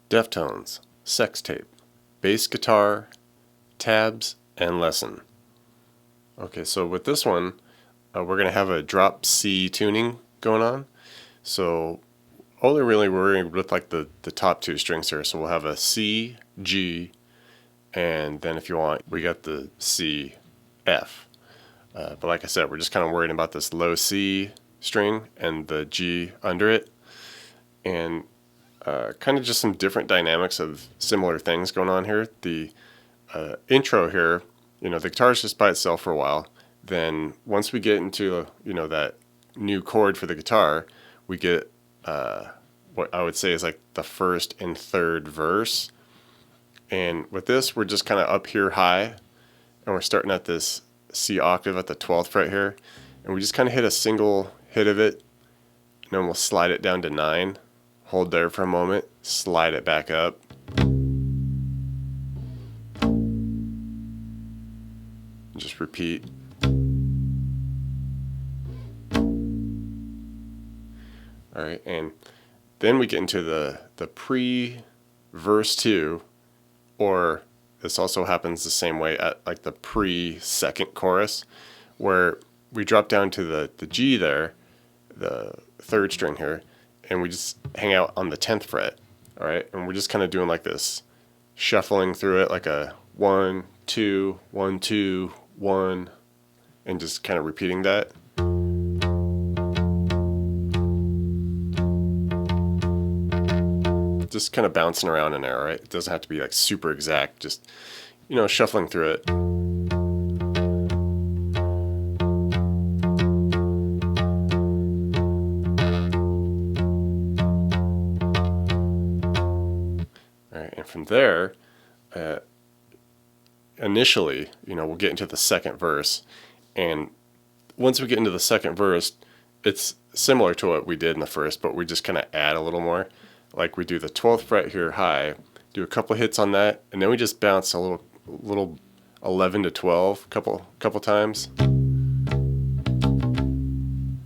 Deftones, Sextape, bass guitar, tabs, and lesson. Okay, so with this one, we're going to have a drop C tuning going on. So only really worrying with like the top two strings here. So we'll have a C, G, and then if you want, we got the C, F. But like I said, we're just kind of worried about this low C string and the G under it. And kind of just some different dynamics of similar things going on here. The intro here, the guitar is just by itself for a while. Then once we get into, that new chord for the guitar, we get what I would say is like the first and third verse. And with this, we're just kind of up here high, and we're starting at this C octave at the 12th fret here. And we just kind of hit a single hit of it, and then we'll slide it down to 9. Hold there for a moment, slide it back up. Just repeat. Alright, and then we get into the pre-verse 2, or this also happens the same way at like the pre-second chorus, where we drop down to the G there, the third string here, and we just hang out on the 10th fret, all right? And we're just kind of doing like this, shuffling through it like a 1, 2, 1, 2, 1, and just kind of repeating that. Just kind of bouncing around in there, all right? It doesn't have to be like super exact, just, shuffling through it. From there, initially, we'll get into the second verse, and once we get into the second verse, it's similar to what we did in the first, but we just kind of add a little more. Like we do the 12th fret here high, do a couple hits on that, and then we just bounce a little 11 to 12 couple times. All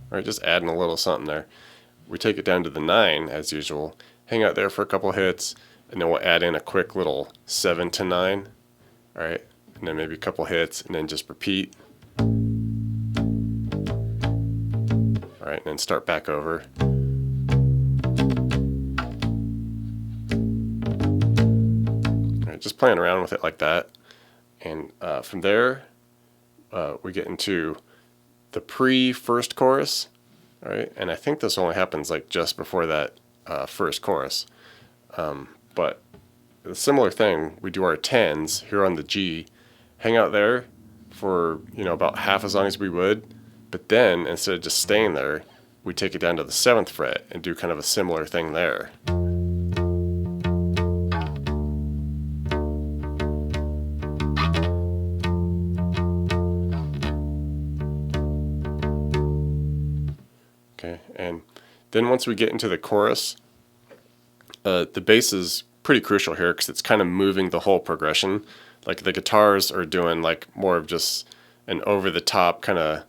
right, just adding a little something there. We take it down to the 9 as usual, hang out there for a couple hits, and then we'll add in a quick little 7 to 9, all right, and then maybe a couple hits, and then just repeat. All right, and then start back over. All right, just playing around with it like that, and from there, we get into the pre-first chorus, all right, and I think this only happens like just before that first chorus. But a similar thing, we do our 10s here on the G, hang out there for, about half as long as we would, but then instead of just staying there, we take it down to the 7th fret and do kind of a similar thing there. Okay, and then once we get into the chorus, the bass is pretty crucial here because it's kind of moving the whole progression. Like the guitars are doing like more of just an over-the-top kind of,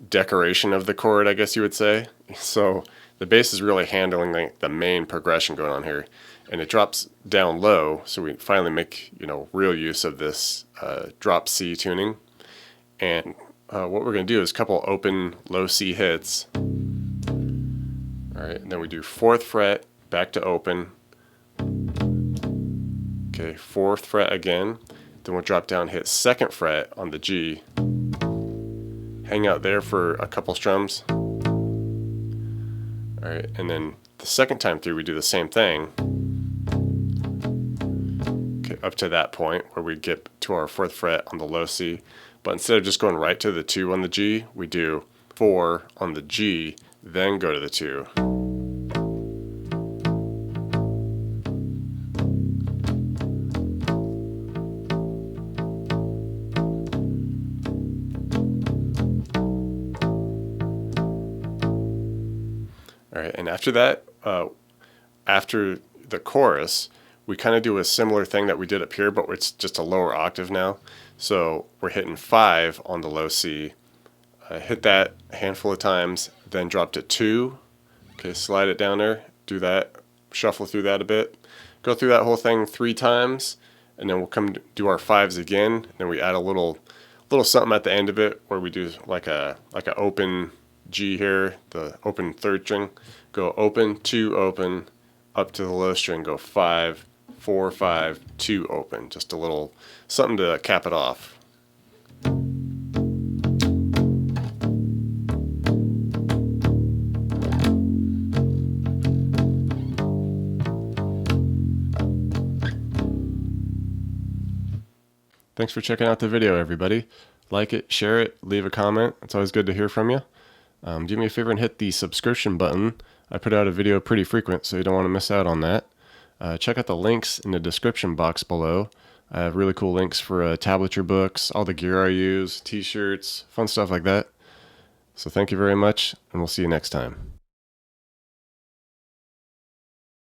decoration of the chord, I guess you would say. So the bass is really handling the main progression going on here, and it drops down low. So we finally make real use of this drop C tuning. And what we're going to do is a couple open low C hits. All right, and then we do 4th fret. Back to open. Okay, 4th fret again. Then we'll drop down, hit 2nd fret on the G. Hang out there for a couple strums. Alright, and then the second time through we do the same thing. Okay, up to that point where we get to our 4th fret on the low C. But instead of just going right to the 2 on the G, we do 4 on the G, then go to the 2. All right, and after that, after the chorus, we kind of do a similar thing that we did up here, but it's just a lower octave now. So we're hitting 5 on the low C. Hit that a handful of times, then drop to 2. Okay, slide it down there, do that shuffle through that a bit. Go through that whole thing 3 times, and then we'll come do our 5s again. And then we add a little something at the end of it where we do like a open G here, the open 3rd string. Go open, 2 open, up to the low string, go 5, 4, 5, 2 open. Just a little something to cap it off. Thanks for checking out the video, everybody. Like it, share it, leave a comment. It's always good to hear from you. Do me a favor and hit the subscription button. I put out a video pretty frequent, so you don't want to miss out on that. Check out the links in the description box below. I have really cool links for tablature books, all the gear I use, t-shirts, fun stuff like that. So thank you very much, and we'll see you next time.